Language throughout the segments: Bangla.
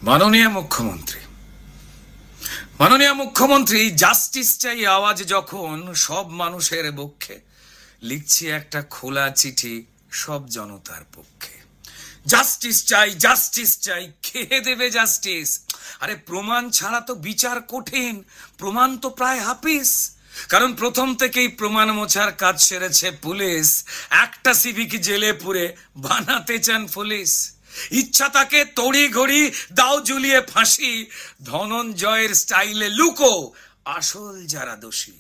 মাননীয় মুখ্যমন্ত্রী জাস্টিস চাই আওয়াজ যখন সব মানুষের পক্ষে, লিখছি একটা খোলা চিঠি সব জনতার পক্ষে। জাস্টিস চাই, কে দেবে জাস্টিস? আরে প্রমাণ ছাড়া তো বিচার কঠিন, প্রমাণ তো প্রায় হাফিস। কারণ প্রথম থেকেই প্রমাণ মোছার কাজ সেরেছে পুলিশ। একটা সিভিক জেলে পুরে বানাতে চান পুলিশ। ইচ্ছা তাকে তড়ি ঘড়ি দাও ঝুলিয়ে ফাঁসি, ধনঞ্জয়ের স্টাইলে লুকো আসল যারা দোষী।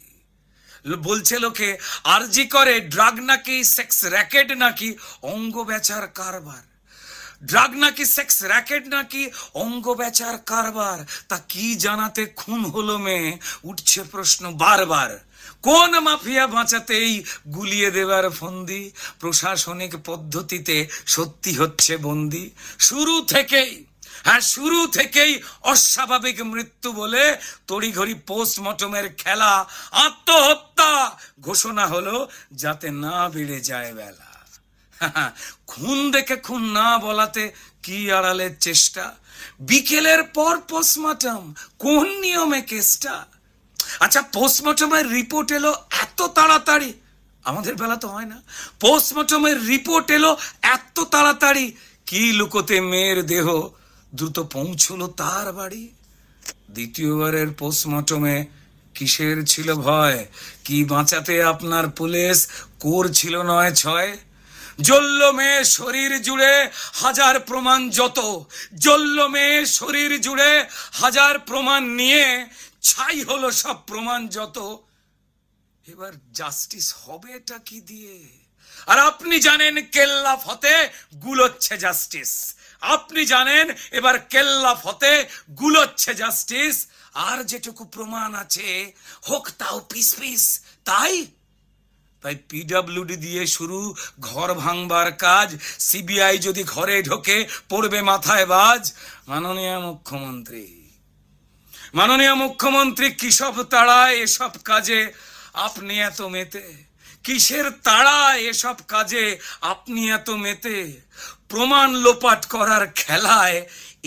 বলছে লোকে আরজি করে ড্রাগ নাকি সেক্স র্যাকেট নাকি অঙ্গ বেচার কারবার। ড্রাগ নাকি সেক্স র্যাকেট নাকি অঙ্গ বেচার কারবার, তা কি জানাতে খুন হলো মেয়ে? উঠছে প্রশ্ন বারবার। কোন মাফিয়া বাঁচাতেই গুলিয়ে দেবার ফন্দি? প্রশাসনিক পদ্ধতিতে সত্যি হচ্ছে বন্দি। শুরু থেকেই অস্বাভাবিক মৃত্যু বলে তড়িঘড়ি পোস্টমর্টমের খেলা। আত্মহত্যা ঘোষণা হলো যাতে না বেড়ে যায় বেলা। খুন দেখে খুন না বলাতে কি আড়ালের চেষ্টা? বিকেলের পর পোস্টমর্টম, কোন নিয়মে কেসটা? আচ্ছা, পোস্টমর্টমের রিপোর্ট এলো এত তাড়াতাড়ি, আমাদের বেলা তো হয় না। পোস্টমর্টমের রিপোর্ট এলো এত তাড়াতাড়ি, কি লুকোতে মেয়ের দেহ দ্রুত পৌঁছলো তার বাড়ি। দ্বিতীয়বারের পোস্টমর্টমে কিসের ছিল ভয়? কি বাঁচাতে আপনার পুলিশ করছিল ৯/৬? জ্বলল মেয়ে শরীর জুড়ে হাজার প্রমাণ যত, জ্বলল মেয়ে শরীর জুড়ে হাজার প্রমাণ নিয়ে ছাই হলো সব প্রমাণ যত। এবার জাস্টিস হবে এটা কি দিয়ে? আর আপনি জানেন কেল্লা ফতে গুলোচ্ছে জাস্টিস। আপনি জানেন এবার কেল্লা ফতে গুলোচ্ছে জাস্টিস। আর যেটুকু প্রমাণ আছে হোক তাও পিস পিস। তাই পিডব্লিউডি দিয়ে শুরু ঘর ভাঙবার কাজ। সিবিআই যদি ঘরে ঢোকে পড়বে মাথায় বাজ। মাননীয় মুখ্যমন্ত্রী কিসব তাড়ায় এসব কাজে আপনি এত মেতে? কিসের তাড়ায় এসব কাজে আপনি এত মেতে? প্রমাণ লোপাট করার খেলায়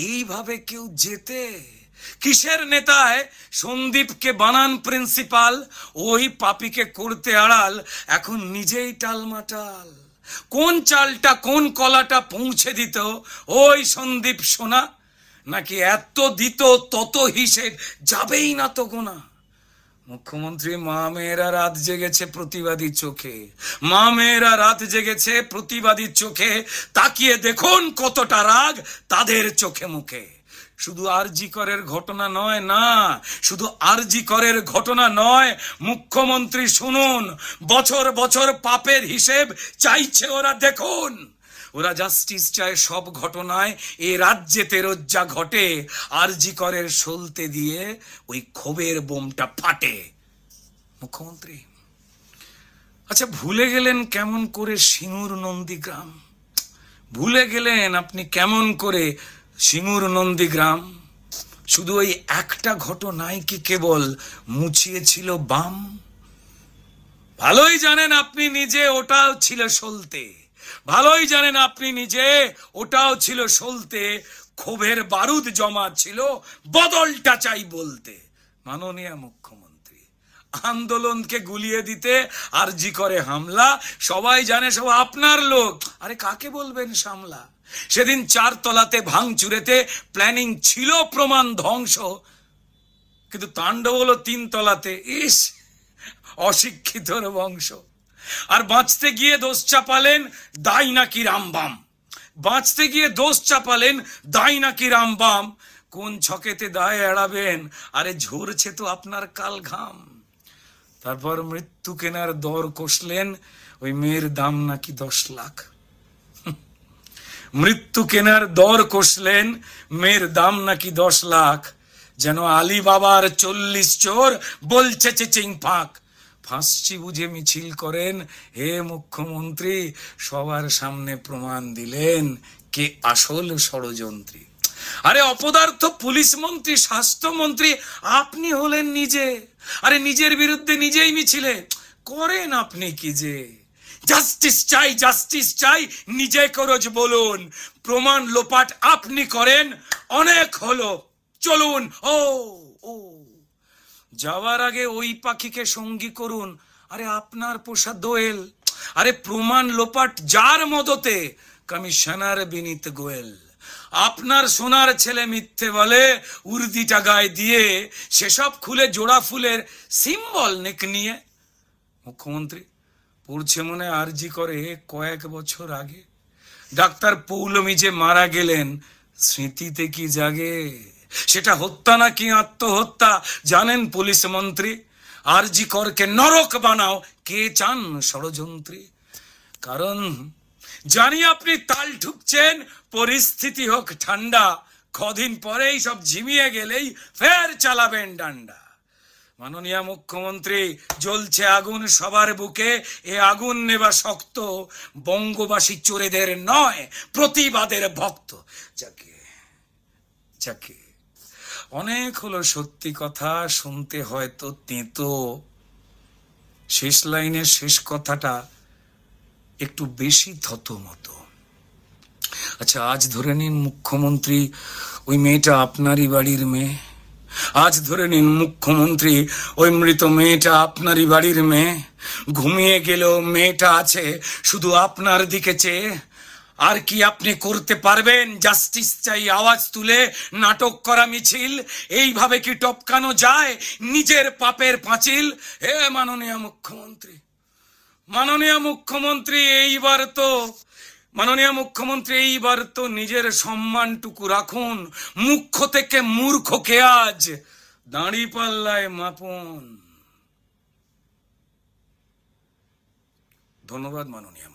এইভাবে কেউ জেতে? কিসের নেতায় সন্দীপকে বানান প্রিন্সিপাল, ওই পাপিকে করতে আড়াল এখন নিজেই টালমাটাল। কোন চালটা কোন কলাটা পৌঁছে দিত ওই সন্দীপ সোনা? নাকি এত দিত তত হিসেব যাবেই না তো গোনা? মুখ্যমন্ত্রী মা মেয়েরা রাত জেগেছে প্রতিবাদী চোখে, মা মেয়েরা রাত জেগেছে প্রতিবাদী চোখে। তাকিয়ে দেখুন কতটা রাগ তাদের চোখে মুখে। শুধু আরজি করের ঘটনা নয়, না শুধু আরজি করের ঘটনা নয়, মুখ্যমন্ত্রী শুনুন, বছর বছর পাপের হিসেব চাইছে ওরা। দেখুন, ওরা জাস্টিস চায় সব ঘটনায় এ রাজ্যেতে রোজ্জা ঘটে। আরজি করের সলতে দিয়ে ওই ক্ষোভের বোমটা ফাটে। মুখ্যমন্ত্রী আচ্ছা ভুলে গেলেন কেমন করে সিঙ্গুর নন্দীগ্রাম? ভুলে গেলেন আপনি কেমন করে সিঙ্গুর নন্দীগ্রাম? শুধু ওই একটা ঘটনায় কি কেবল মুছিয়েছিল বাম? ভালোই জানেন আপনি নিজে ওটাও ছিল সলতে, ভালোই জানেন আপনি নিজে ওটাও ছিল সলতে। ক্ষোভের বারুদ জমা ছিল, বদলটা চাই বলতে। মাননীয় মুখ্যমন্ত্রী আন্দোলনকে গুলিয়ে দিতে আরজি করে হামলা, সবাই জানে সব আপনার লোক। আরে কাকে বলবেন সামলা? সেদিন ৪ তলাতে ভাঙচুরেতে প্ল্যানিং ছিল প্রমাণ ধ্বংস, কিন্তু তাণ্ডব হলো ৩ তলাতে। ইস, অশিক্ষিতর বংশ। আর বাঁচতে গিয়ে দোষ চাপালেন দায় নাকি রামবাম, বাঁচতে গিয়ে দোষ চাপালেন দায় নাকি রামবাম। কোন ছকেতে দায় এড়াবেন? আরে ঝরছে তো আপনার কাল ঘাম। তারপর মৃত্যু কেনার দর কষলেন, ওই মেয়ের দাম নাকি ১০ লাখ। মৃত্যু কেনার দর কষলেন, মেয়ের দাম নাকি ১০ লাখ। যেন আলী বাবার ৪০ চোর বলছে চেচিং ফাঁক। ফাঁসছি বুঝে মিছিল করেন হে মুখ্যমন্ত্রী, সবার সামনে প্রমাণ দিলেন কে আসল ষড়যন্ত্রী। আরে অপদার্থ পুলিশ মন্ত্রী, স্বাস্থ্যমন্ত্রী আপনি হলেন নিজে। আরে নিজের বিরুদ্ধে নিজেই মিছিলে করেন আপনি কি যে? জাস্টিস চাই, জাস্টিস চাই, নিজেকে রোজ বলুন। প্রমাণ লোপাট আপনি করেন, অনেক হলো, চলুন। ও ও যাওয়ার আগে ওই পাখিকে সঙ্গী করুন, আরে আপনার পোষা দোয়েল। আরে প্রমাণ লোপাট যার মদতে, কমিশনার বিনীত গোয়েল। আপনার সোনার ছেলে মিথ্যে বলে উর্দিটা গায়ে দিয়ে, সেসব খুলে জোড়া ফুলের সিম্বল নেক নিয়ে। মুখ্যমন্ত্রী পড়ছে মনে আরজি করে কয়েক বছর আগে, ডাক্তার পৌলমী যে মারা গেলেন, স্মৃতিতে কি জাগে? সেটা হত্যা নাকি আত্মহত্যা জানেন পুলিশ মন্ত্রী? আরজি করকে নরক বানাও, কে চান ষড়যন্ত্রী? কারণ জানি আপনি তাল ঠুকছেন, পরিস্থিতি হোক ঠান্ডা, কদিন পরেই সব ঝিমিয়ে গেলেই ফের চালাবেন ডান্ডা। মাননীয় মুখ্যমন্ত্রী, জ্বলছে আগুন সবার বুকে, এ আগুন নেবা শক্ত, বঙ্গবাসী চোরেদের নয়, প্রতিবাদের ভক্ত। যাকে যাকে অনেক হলো সত্যি কথা, শুনতে হয়তো তেতো, শেষ লাইনের শেষ কথাটা একটু বেশি থতমতো। আচ্ছা, আজ ধরে নিন মুখ্যমন্ত্রী ওই মেয়েটা আপনারই বাড়ির মেয়ে। আজ ধরে নিন মুখ্যমন্ত্রী ওই মৃত মেয়েটা আপনারই বাড়ির মেয়ে। ঘুমিয়ে গেলেও মেয়েটা আছে শুধু আপনার দিকে চেয়ে। আর কি আপনি করতে পারবেন? জাস্টিস চাই আওয়াজ তুলে নাটক করা মিছিল, এইভাবে কি টপকানো যায় নিজের পাপের পাঁচিল? হে মাননীয় মুখ্যমন্ত্রী, মাননীয় মুখ্যমন্ত্রী, এইবার তো নিজের সম্মানটুকু রাখুন। মুখ্য থেকে মূর্খকে আজ দাঁড়ি পাল্লায় মাপুন। ধন্যবাদ মাননীয়।